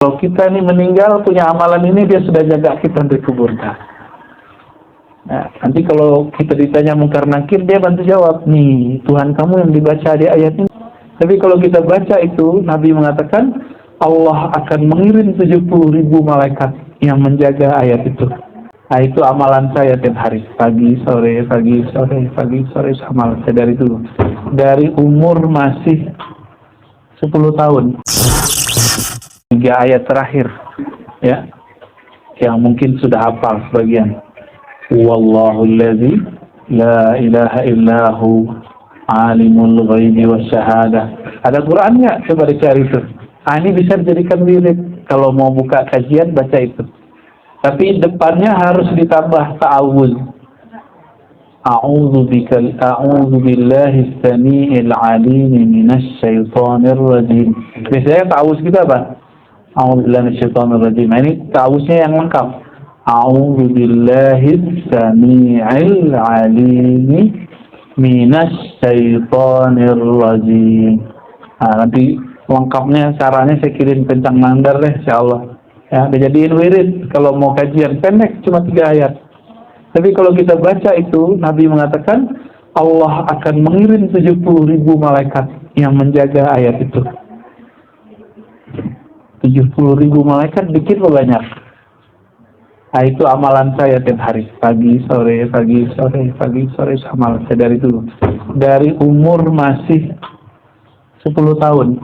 Kalau kita ini meninggal punya amalan ini, dia sudah jaga kita di kuburnya. Nah, nanti kalau kita ditanya mungkar nakir, dia bantu jawab, nih Tuhan kamu yang dibaca di ayat ini. Tapi kalau kita baca itu, Nabi mengatakan Allah akan mengirim 70.000 malaikat yang menjaga ayat itu. Nah, itu amalan saya tiap hari, pagi, sore, pagi, sore, pagi, sore, amalan saya dari dulu. Dari umur masih 10 tahun. 3 ayat terakhir, ya, yang mungkin sudah hafal sebagian. Wallahu allazi la ilaha illahu alimul ghaibi wasyahadah. Ada Qurannya, coba dicari itu. Ini bisa dijadikan wirid. Kalau mau buka kajian, baca itu. Tapi depannya harus ditambah ta'awuz. A'udzu billahi as-sami'il 'alim minasy syaithanir rajim. Biasanya ta'awuz kita apa? A'udzu billahi minasyaitonir rajim. Ini ta'awuznya yang lengkap. A'udzu billahi as-sami'il 'alim minasy syaithanir rajim. Nanti lengkapnya caranya saya kirim kencang mandar deh, insyaallah. Ya, dijadiin wirid kalau mau kajian pendek cuma 3 ayat. Tapi kalau kita baca itu, Nabi mengatakan Allah akan mengirim 70.000 malaikat yang menjaga ayat itu. 70.000 malaikat dikit atau banyak? Nah, itu amalan saya tiap hari, pagi, sore, pagi, sore, pagi, sore, amalan saya dari dulu. Dari umur masih 10 tahun.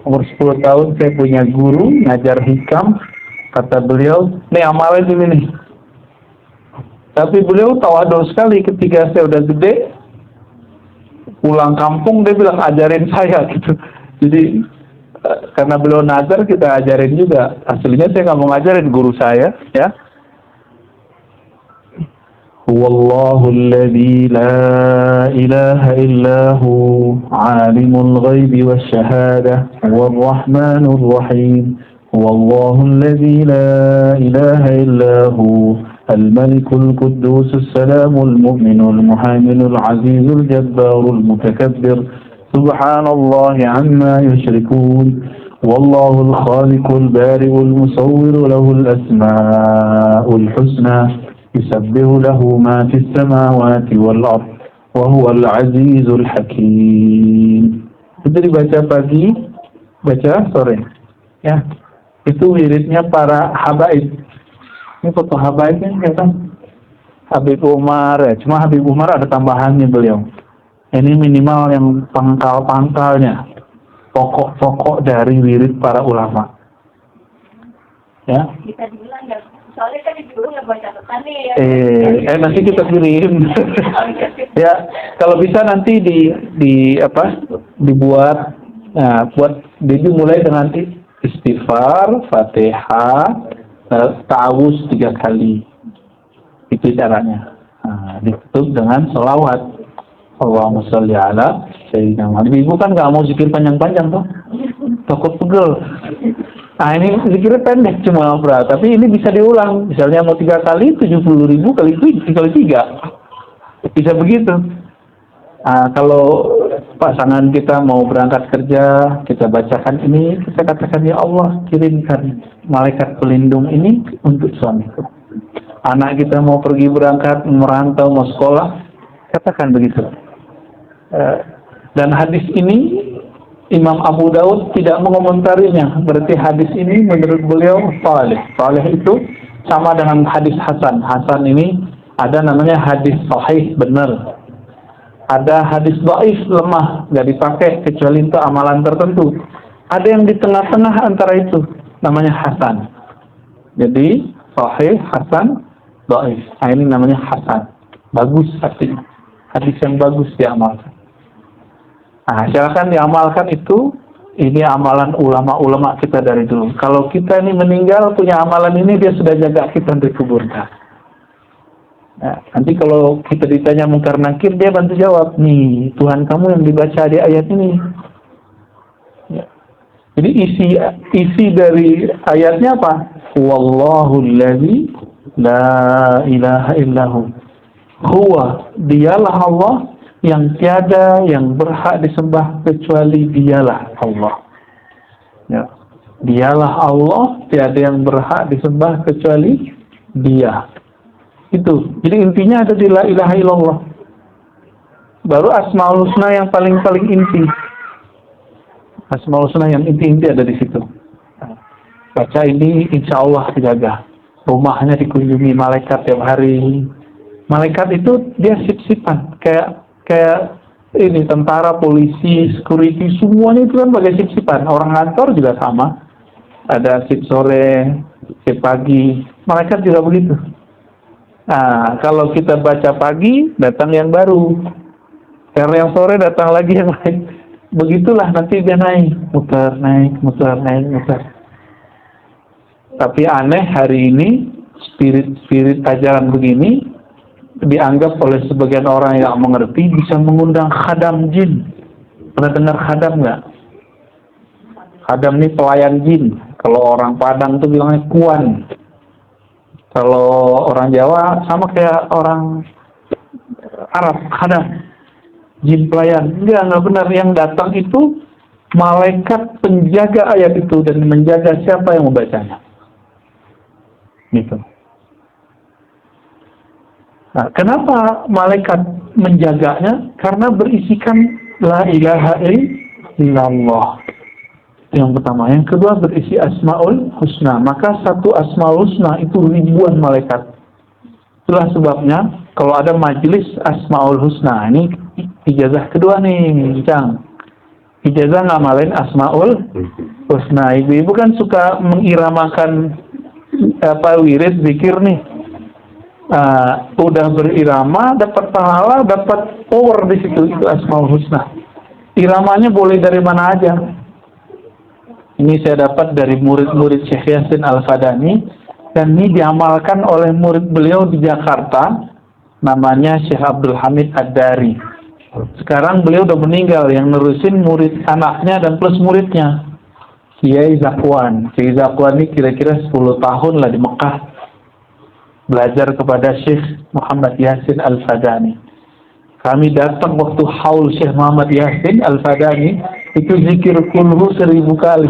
Umur 10 tahun saya punya guru ngajar hikam, kata beliau, nih amalan ini nih. Tapi beliau tawadu sekali ketika saya udah gede, pulang kampung dia bilang ajarin saya gitu. Jadi karena beliau nazar kita ajarin juga. Aslinya saya nggak mau ngajarin, guru saya, ya. Wallahu alladzi la ilaha illahu alimul ghaibi wasyahadah warrahmanur rahim. Wallahu alladzi la ilaha illahu al-malikul quddus salamul mu'minul muhaiminul azizul jabbarul mutakabbir. Subhanallahi amma yushrikun. Wallahul khaliqul bari'ul musawwir lahul asma'ul husna. Yusabbihu lahu ma fis samawati wal ard wa huwal azizul hakim. Itu dibaca pagi, baca sore. Ya. Itu wiridnya para habaib. Ini foto habaibnya kan Habib Umar ya. Cuma Habib Umar ada tambahannya beliau. Ini minimal yang pangkal-pangkalnya. Pokok-pokok dari wirid para ulama. Ya. Bisa dibilang ya. Soalnya kan dulu nggak baca catatan nih ya. Nanti kita kirim. Ya, kalau bisa nanti dibuat, buat dimulai dengan istighfar, Fatihah, ta'awuz 3 kali. Itu caranya. Ditutup dengan sholawat. Allahumma sholli ala sayyidina Muhammad. Ibu kan nggak mau zikir panjang-panjang tuh. Takut pegel. Ini zikirnya pendek cuma berat, tapi ini bisa diulang. Misalnya mau 3 kali, 70.000 kali 3. Bisa begitu. Kalau pasangan kita mau berangkat kerja, kita bacakan ini, kita katakan, ya Allah, kirimkan malaikat pelindung ini untuk suamiku. Anak kita mau pergi berangkat, merantau, mau sekolah, katakan begitu. Dan hadis ini Imam Abu Daud tidak mengomentarinya. Berarti hadis ini menurut beliau salih. Salih itu sama dengan hadis Hasan. Hasan ini ada namanya hadis sahih, benar. Ada hadis dhaif, lemah, nggak dipakai kecuali untuk amalan tertentu. Ada yang di tengah-tengah antara itu, namanya hasan. Jadi sahih, hasan, dhaif. Ini namanya hasan. Bagus artinya. Hadis yang bagus diamalkan. Silakan diamalkan itu. Ini amalan ulama-ulama kita dari dulu. Kalau kita ini meninggal punya amalan ini, dia sudah jaga kita di kuburnya. Nanti kalau kita ditanya mungkar nakir, dia bantu jawab, nih Tuhan kamu yang dibaca di ayat ini. Jadi isi dari ayatnya apa? Wallahu allazi la ilaha illahu. Huwa, dialah Allah yang tiada yang berhak disembah kecuali dialah Allah. Ya. Dialah Allah, tiada yang berhak disembah kecuali Dia. Itu. Jadi intinya ada di la ilaha illallah. Baru Asmaul Husna yang paling inti. Asmaul Husna yang inti-inti ada di situ. Baca ini, insya Allah dijaga. Rumahnya dikunjungi malaikat tiap hari. Malaikat itu dia sip-sipan, kayak ini tentara, polisi, security, semuanya itu kan bagai sip-sipan. Orang kantor juga sama. Ada sip sore, sip pagi. Malaikat juga begitu. Nah, kalau kita baca pagi, datang yang baru. Karena yang sore datang lagi yang lain. Begitulah nanti dia naik, muter, muter. Tapi aneh hari ini, spirit ajaran begini, dianggap oleh sebagian orang yang mengerti bisa mengundang khadam jin. Pernah dengar khadam nggak? Khadam ini pelayan jin. Kalau orang Padang tuh bilangnya kuan. Kalau orang Jawa sama kayak orang Arab, khadam. Jin pelayan. Enggak benar. Yang datang itu malaikat penjaga ayat itu dan menjaga siapa yang membacanya. Gitu. Nah, kenapa malaikat menjaganya? Karena berisikan la ilaha illallah. Yang pertama. Yang kedua berisi Asmaul Husna. Maka satu Asmaul Husna itu ribuan malaikat. Itulah sebabnya kalau ada majelis Asmaul Husna, ini ijazah kedua nih, Cang. Ijazah ngamalin Asmaul Husna. Ibu-ibu kan suka mengiramakan wirid zikir nih. Udah berirama, dapat pahala, dapat power di situ, itu Asmaul Husna. Iramanya boleh dari mana aja. Ini saya dapat dari murid-murid Syekh Yasin Al-Fadani, dan ini diamalkan oleh murid beliau di Jakarta, namanya Syekh Abdul Hamid Ad-Dari. Sekarang beliau udah meninggal, yang nerusin murid anaknya dan plus muridnya, Kiai Zakwan. Kiai Zakwan ini kira-kira 10 tahun lah di Mekah belajar kepada Syekh Muhammad Yasin Al-Fadani. Kami datang waktu haul Syekh Muhammad Yasin Al-Fadani, itu zikir kulhu 1000 kali.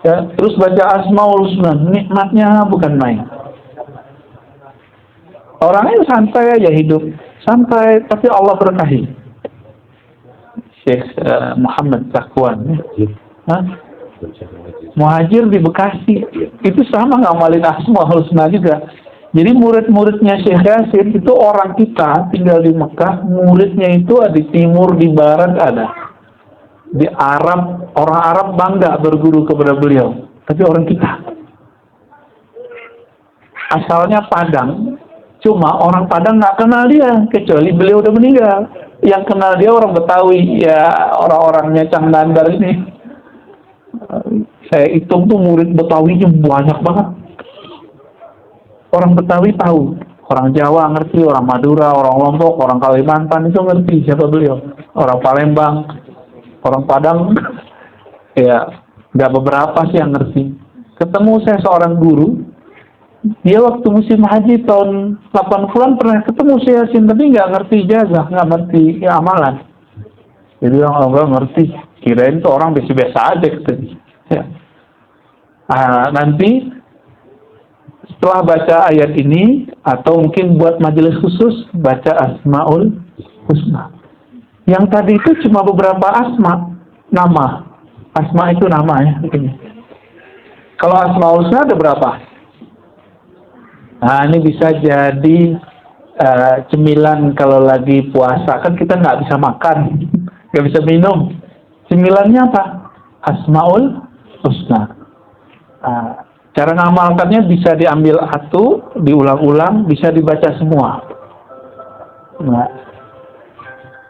Ya, terus baca Asmaul Husna, nikmatnya bukan main. Orangnya santai aja hidup, santai, tapi Allah berkahi. Syekh Muhammad Zakwan. Muhajir di Bekasi, itu sama ngamalin Asmaul Husna juga. Jadi murid-muridnya Syekh Yasin itu orang kita tinggal di Mekah, muridnya itu ada di timur, di barat ada. Di Arab, orang Arab bangga berguru kepada beliau. Tapi orang kita. Asalnya Padang, cuma orang Padang nggak kenal dia, kecuali beliau udah meninggal. Yang kenal dia orang Betawi, ya orang-orangnya Cang Dandar ini. Saya hitung tuh murid Betawinya banyak banget. Orang Betawi tahu, orang Jawa ngerti, orang Madura, orang Lombok, orang Kalimantan itu ngerti siapa beliau. Orang Palembang, orang Padang, ya nggak beberapa sih yang ngerti. Ketemu saya seorang guru, dia waktu musim haji tahun 80-an pernah ketemu saya Yasin, tapi nggak ngerti ijazah, nggak ngerti amalan. Jadi orang nggak ngerti, kirain tuh orang biasa-biasa aja gitu. Ya. Nanti setelah baca ayat ini, atau mungkin buat majelis khusus, baca Asmaul Husna. Yang tadi itu cuma beberapa asma, nama. Asma itu nama ya. Kalau Asmaul Husna ada berapa? Nah, ini bisa jadi cemilan kalau lagi puasa. Kan kita nggak bisa makan, nggak bisa minum. Cemilannya apa? Asmaul Husna. Cara ngamalkannya bisa diambil satu, diulang-ulang, bisa dibaca semua. Nah,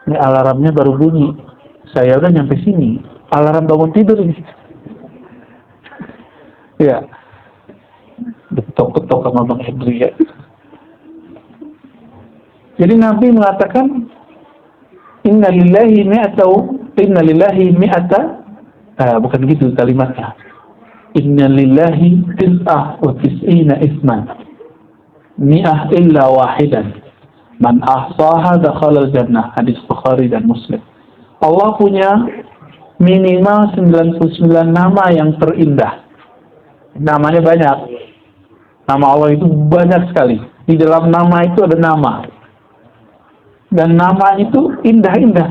ini alarmnya baru bunyi. Saya udah nyampe sini. Alarm bangun tidur ini. Ya. Ketok-ketok sama Bang Hedri ya. Jadi Nabi mengatakan Inna lillahi mi'ata bukan gitu kalimatnya. Inna lillahi tis'ah wa tis'ina isman mi'ah illa wahidan man ahsaha dakhala al-jannah. Hadis Bukhari dan Muslim. Allah punya minimal 99 nama yang terindah. Namanya banyak. Nama Allah itu banyak sekali. Di dalam nama itu ada nama. Dan nama itu indah-indah.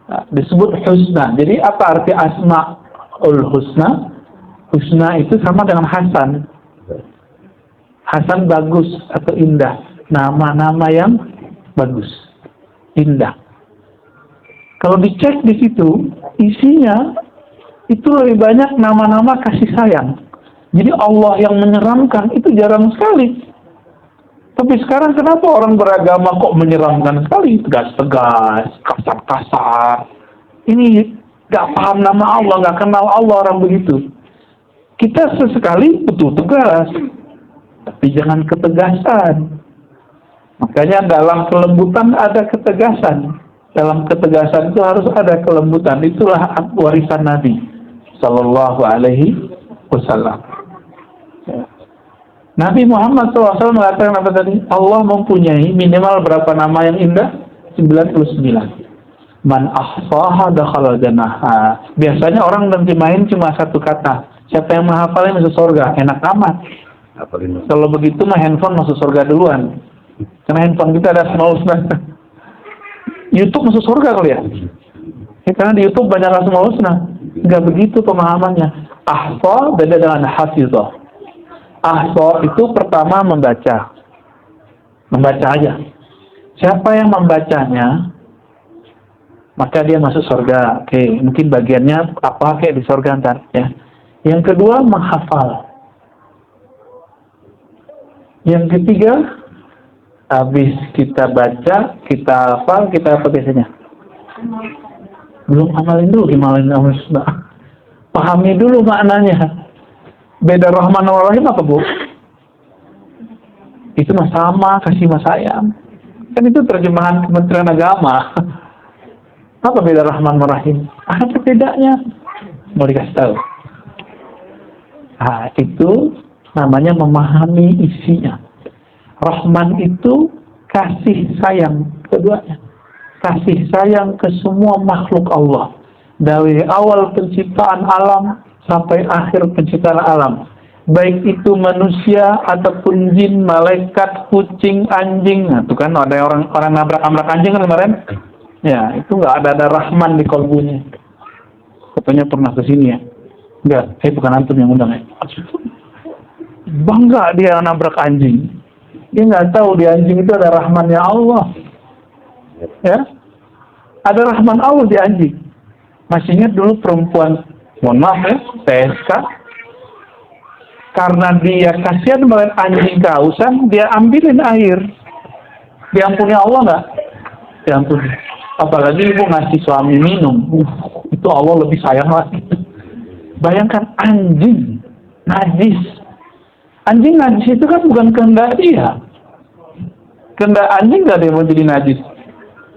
Nah, disebut husna. Jadi apa arti asma'ul husna? Husna itu sama dengan hasan. Hasan bagus atau indah. Nama-nama yang bagus, indah. Kalau dicek di situ, isinya itu lebih banyak nama-nama kasih sayang. Jadi Allah yang menyeramkan itu jarang sekali. Tapi sekarang kenapa orang beragama kok menyeramkan sekali? Tegas-tegas, kasar-kasar. Ini gak paham nama Allah, gak kenal Allah orang begitu. Kita sesekali betul tegas, tapi jangan ketegasan. Makanya dalam kelembutan ada ketegasan. Dalam ketegasan itu harus ada kelembutan. Itulah warisan Nabi Sallallahu Alaihi Wasallam. Nabi Muhammad SAW mengatakan apa tadi? Allah mempunyai minimal berapa nama yang indah? 99. Man ahsaha dakhala jannah. Biasanya orang nanti main cuma satu kata. Siapa yang menghafalnya masuk surga? Enak amat. Kalau begitu mah handphone masuk surga duluan. Karena handphone kita ada Asmaul Husna. YouTube masuk surga kali ya? Karena di YouTube banyak Asmaul Husna. Enggak begitu pemahamannya. Ahsa beda dengan hafizah. Ahsa itu pertama membaca. Membaca aja. Siapa yang membacanya, maka dia masuk surga. Oke, mungkin bagiannya apa kayak di surga ntar ya. Yang kedua menghafal. Yang ketiga, habis kita baca, kita hafal, kita apa biasanya? Belum amalin dulu, amalin sudah. Pahami dulu maknanya. Beda Rahman wa Rahim apa, Bu? Itu mah sama, kasih mas sayang. Kan itu terjemahan Kementerian Agama. Apa beda Rahman wa Rahim? Apa bedanya? Mau dikasih tahu. Nah, itu namanya memahami isinya. Rahman itu kasih sayang keduanya. Kasih sayang ke semua makhluk Allah. Dari awal penciptaan alam sampai akhir penciptaan alam. Baik itu manusia ataupun jin, malaikat, kucing, anjing. Nah, itu kan ada orang nabrak anjing kan kemarin? Ya, itu nggak ada Rahman di kolbunya. Katanya pernah ke sini ya. Enggak, bukan antum yang undang ya. Bangga dia nabrak anjing. Dia nggak tahu di anjing itu ada Rahmannya Allah. Ya, ada Rahman Allah di anjing. Masih ingat dulu perempuan, mohon maaf ya, PSK. Karena dia kasihan melihat anjing kehausan, dia ambilin air. Diampuni Allah nggak? Diampuni. Apalagi ibu ngasih suami minum. Itu Allah lebih sayang lagi. Bayangkan anjing najis. Anjing najis itu kan bukan kehendak dia. Kehendak anjing nggak ada yang mau jadi najis.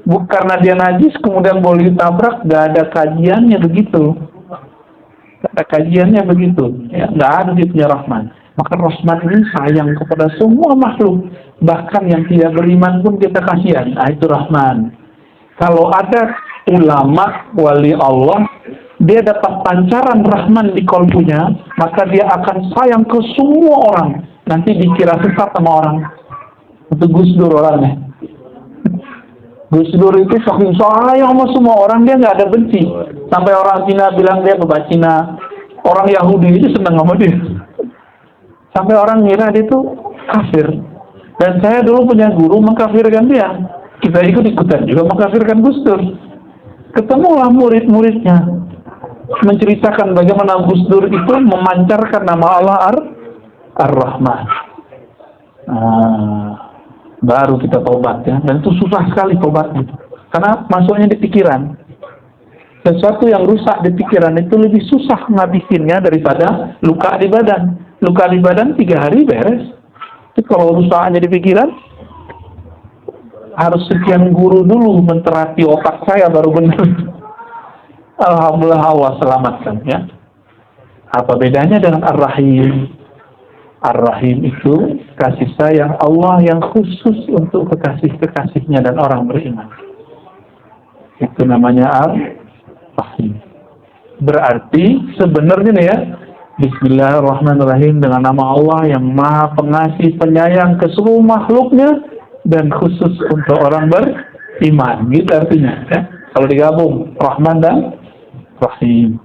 Bukan karena dia najis kemudian boleh ditabrak, nggak ada kajiannya begitu. Nggak ada kajiannya begitu. Ya, nggak ada dia punya Rahman. Maka Rahman ini sayang kepada semua makhluk. Bahkan yang tidak beriman pun kita kasihan. Nah, itu Rahman. Kalau ada ulama, wali Allah, dia dapat pancaran Rahman di kolbunya, maka dia akan sayang ke semua orang. Nanti dikira sesat sama orang. Itu Gus Dur orangnya. Gus Dur itu saking sayang sama semua orang, dia nggak ada benci. Sampai orang Cina bilang dia bebas Cina. Orang Yahudi itu senang sama dia. Sampai orang ngira dia itu kafir. Dan saya dulu punya guru mengkafirkan dia. Kita ikut-ikutan juga mengkafirkan Gus Dur. Ketemulah murid-muridnya. Menceritakan bagaimana Gus Dur itu memancarkan nama Allah Ar-Rahman. Baru kita tobat ya. Dan itu susah sekali tobatnya. Karena masuknya di pikiran. Sesuatu yang rusak di pikiran itu lebih susah ngabisinnya daripada luka di badan. Luka di badan 3 hari beres. Tapi kalau rusaknya di pikiran, harus sekian guru dulu menterapi otak saya baru benar. Alhamdulillah Allah selamatkan ya. Apa bedanya dengan Ar-Rahim? Ar-Rahim itu kasih sayang Allah yang khusus untuk kekasih-kekasihnya dan orang beriman. Itu namanya Ar-Rahim. Berarti sebenarnya nih ya, Bismillahirrahmanirrahim, dengan nama Allah yang Maha Pengasih Penyayang ke seluruh makhluknya dan khusus untuk orang beriman. Gitu artinya ya. Kalau digabung Rahman dan Rahim.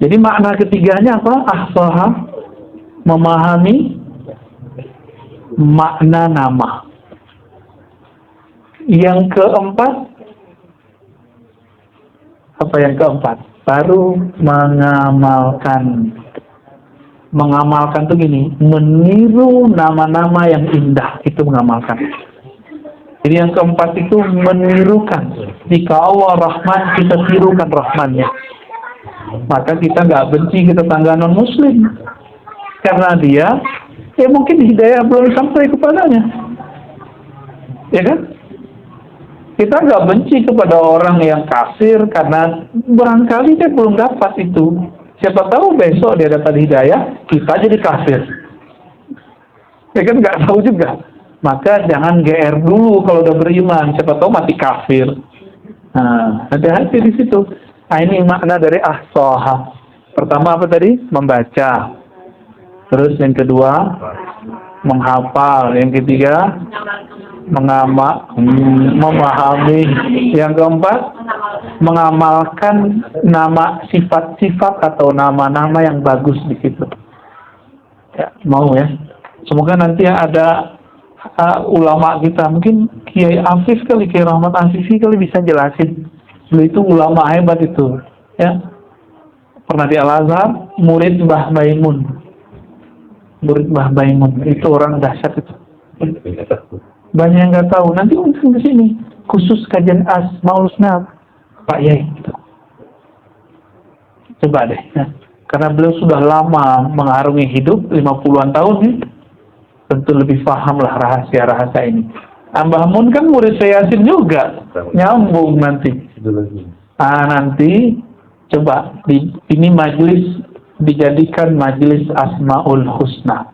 Jadi makna ketiganya apa? Ahsaha, memahami makna nama. Yang keempat, apa yang keempat? Baru mengamalkan. Mengamalkan tuh gini, meniru nama-nama yang indah, itu mengamalkan. Jadi yang keempat itu menirukan. Jika Allah Rahman, kita tirukan Rahmannya. Maka kita nggak benci ke tetangga non-muslim. Karena dia, ya mungkin hidayah belum sampai kepadanya. Ya kan? Kita nggak benci kepada orang yang kafir karena barangkali dia belum dapat itu. Siapa tahu besok dia dapat hidayah, kita jadi kafir. Ya kan nggak tahu juga. Maka jangan GR dulu kalau udah beriman. Siapa tahu mati kafir. Nah, hati-hati di situ. Nah, ini makna dari ahsaha. Pertama apa tadi? Membaca. Terus yang kedua, menghafal. Yang ketiga, memahami. Yang keempat, mengamalkan nama sifat-sifat atau nama-nama yang bagus di situ. Ya, mau ya. Semoga nanti ada ulama kita, mungkin Kiai Afif kali, Kiai Rahmat Afifi kali bisa jelasin. Beliau itu ulama hebat itu. Ya. Pernah di Al-Azhar, murid Mbah Baimun. Murid Mbah Baimun itu orang dahsyat itu. Banyak yang nggak tahu. Nanti mungkin ke sini khusus kajian Asmaul Husna Pak Yai. Coba deh. Ya. Karena beliau sudah lama mengarungi hidup 50-an tahun ya. Tentu lebih paham lah rahasia-rahasia ini. Mbah Mun kan murid saya Yasin juga. Nyambung nanti. Nanti coba ini majelis dijadikan majelis Asmaul Husna.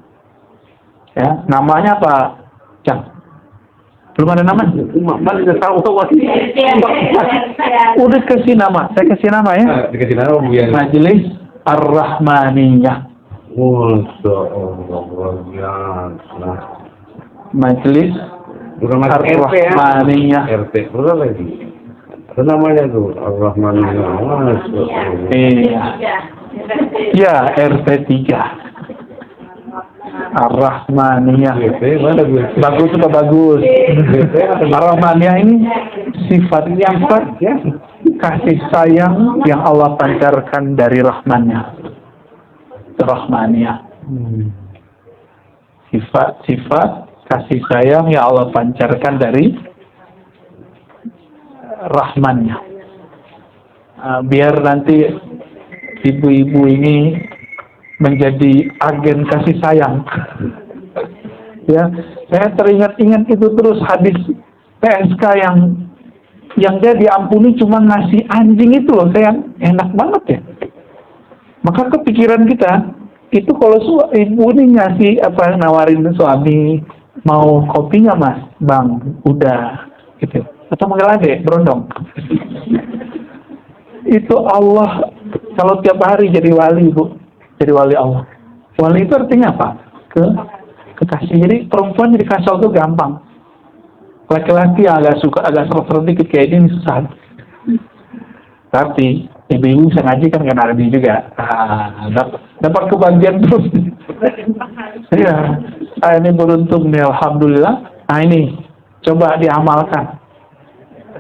Ya, namanya apa? Cang. Belum ada nama? Udah kasih nama. Saya kasih nama ya. Dikasih nama ya. Majelis Ar-Rahmaniyah. Majelis Ar-Rahmaniyah. RT berapa lagi? Ada namanya tuh Ar-Rahmaniyah. Iya. Ya, RT 3. Ar-Rahmaniyah. Bagus apa bagus? Ar-Rahmaniyah ini sifat-sifat ya, kasih sayang yang Allah pancarkan dari Rahmannya. Rahmaniyah. Sifat-sifat kasih sayang yang Allah pancarkan dari Rahmannya. Biar nanti ibu-ibu ini menjadi agen kasih sayang. Ya, saya teringat-ingat itu terus hadis PSK yang dia diampuni cuma ngasih anjing itu loh, saya enak banget ya. Maka kepikiran kita itu kalau ibu ini ngasih apa, nawarin suami, mau kopinya mas, bang, udah gitu. Atau manggil adek, berondong. Itu Allah kalau tiap hari jadi wali bu, jadi wali Allah. Wali itu artinya apa? Kekasih. Jadi perempuan jadi kasal itu gampang. Laki-laki yang agak suka, agak serem dikit kayak ini susah. Tapi ibu-ibu bisa ngaji kan karena ada juga. Dapat kebagian terus. Iya. Ini beruntung nih, alhamdulillah. Nah ini coba diamalkan.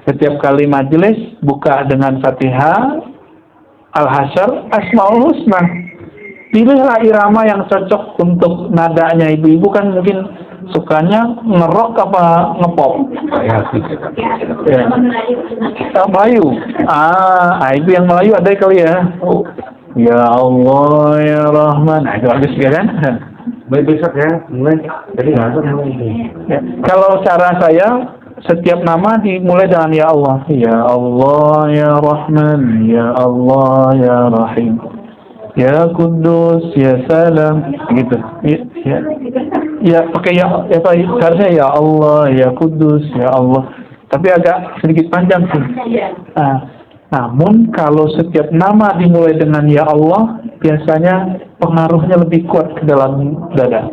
Setiap kali majelis buka dengan Fatihah, Al-Hasyr, Asmaul Husna. Pilihlah irama yang cocok untuk nadanya. Ibu-ibu kan mungkin sukanya ngerok apa ngepop? Ya. Melayu. Ibu yang Melayu ada kali ya. Ya Allah ya Rahman. Nah, itu habis kan? Besok ya, mulai. Jadi nggak ada namanya. Ya. Kalau cara saya, setiap nama dimulai dengan ya Allah. Ya Allah ya Rahman. Ya Allah ya Rahim. Ya Kudus, ya Salam, gitu. Ya pakai ya harusnya ya Allah, ya Kudus, ya Allah. Tapi agak sedikit panjang sih. Namun kalau setiap nama dimulai dengan ya Allah, biasanya pengaruhnya lebih kuat ke dalam dada.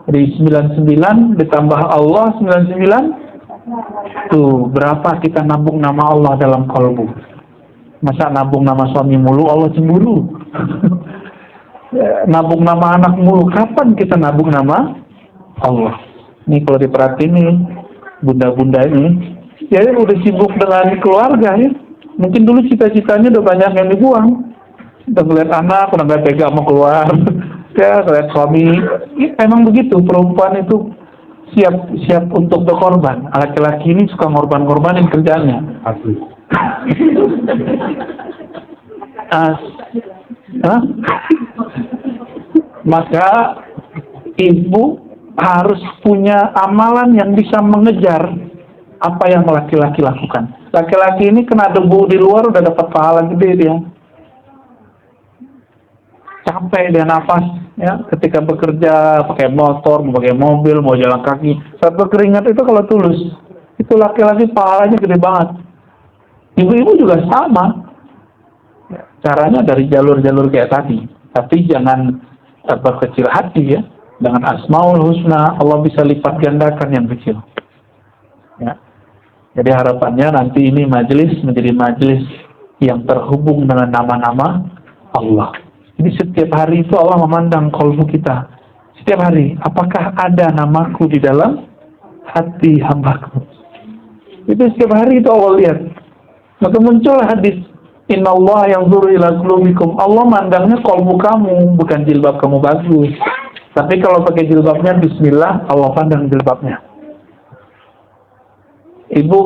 Jadi 99 ditambah Allah 99, tuh berapa kita nabung nama Allah dalam kalbu. Masa nabung nama suami mulu Allah cemburu. Nabung nama anak mulu, kapan kita nabung nama Allah? Ini kalau diperhatiin nih, bunda-bunda ini, ya udah sibuk dengan keluarga ya. Mungkin dulu cita-citanya udah banyak yang dibuang. Udah ngeliat anak, udah nggak tega mau keluar. Ya, ngeliat suami. Ya, emang begitu, perempuan itu siap untuk berkorban. Laki-laki ini suka ngorban-ngorbanin kerjaannya. Asli. Maka ibu harus punya amalan yang bisa mengejar apa yang laki-laki lakukan. Laki-laki ini kena debu di luar udah dapat pahala gede dia. Capek dia napas ya ketika bekerja pakai motor, mau pakai mobil, mau jalan kaki. Saat berkeringat itu kalau tulus, itu laki-laki pahalanya gede banget. Ibu-ibu juga sama. Caranya dari jalur-jalur kayak tadi. Tapi jangan berkecil hati ya. Dengan Asmaul Husna Allah bisa lipat gandakan yang kecil. Ya. Jadi harapannya nanti ini majelis menjadi majelis yang terhubung dengan nama-nama Allah. Jadi setiap hari itu Allah memandang kalbu kita. Setiap hari, apakah ada namaku di dalam hati hambaku? Itu setiap hari itu Allah lihat. Maka muncul hadis, Inna Allah yang zuru ila qulubikum. Allah mandangnya kalbu kamu, bukan jilbab kamu bagus. Tapi kalau pakai jilbabnya Bismillah, Allah pandang jilbabnya. Ibu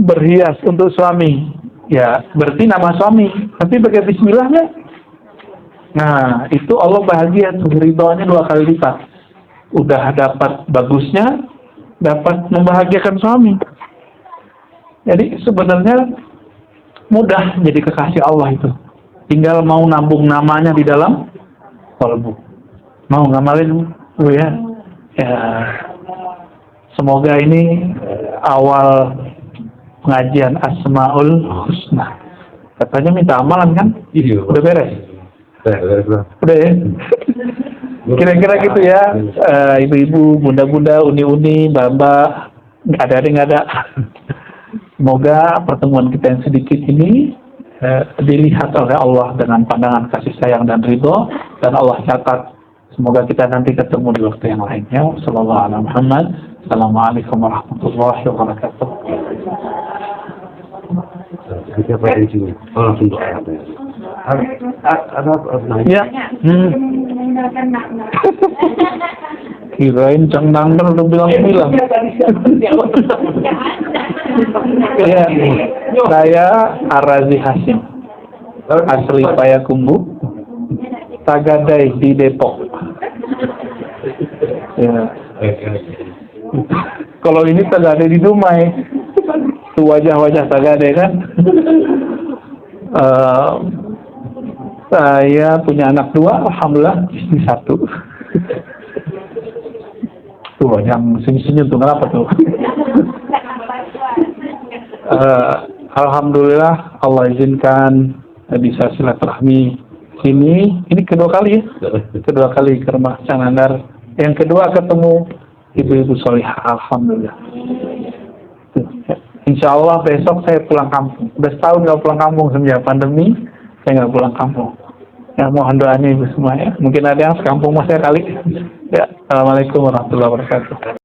berhias untuk suami, ya berarti nama suami, tapi pakai Bismillahnya. Nah, itu Allah bahagia tuh, ridhonya 2 kali lipat. Udah dapat bagusnya, dapat membahagiakan suami. Jadi sebenarnya mudah jadi kekasih Allah itu. Tinggal mau nambung namanya di dalam kalbu. Mau ngamalin, ya. Ya. Semoga ini awal pengajian Asmaul Husna. Katanya minta amalan kan? Iya. Udah beres? Udah ya? Kira-kira gitu ya, ibu-ibu, bunda-bunda, uni-uni, mbak-mbak, nggak ada. Semoga pertemuan kita yang sedikit ini dilihat oleh Allah dengan pandangan kasih sayang dan ridho, dan Allah catat. Semoga kita nanti ketemu di waktu yang lainnya. Sallallahu alaihi Muhammad. Assalamualaikum warahmatullahi wabarakatuh. Siapa di sini? Oh, langsung doa. Ada Ya. Kirain Cang Nangder udah bilang-bilang. Ya, saya Arazi Hasim, asli Payakumbuh, Tagadai di Depok. Ya. Kalau ini Tagadai di Dumai, itu wajah-wajah Tagadai kan. Saya punya anak 2, alhamdulillah, istri 1. Tuh yang senyum-senyum tuh kenapa tuh? Alhamdulillah Allah izinkan bisa silaturahmi sini. Ini kedua kali ya, kedua kali ke rumah Cang Nandar. Yang kedua ketemu ibu-ibu solihah, alhamdulillah. Insya Allah besok saya pulang kampung. Udah setahun nggak pulang kampung semenjak pandemi, saya nggak pulang kampung. Ya mohon doanya ibu semua ya. Mungkin ada yang sekampung mas saya kali. Ya, assalamualaikum warahmatullahi wabarakatuh.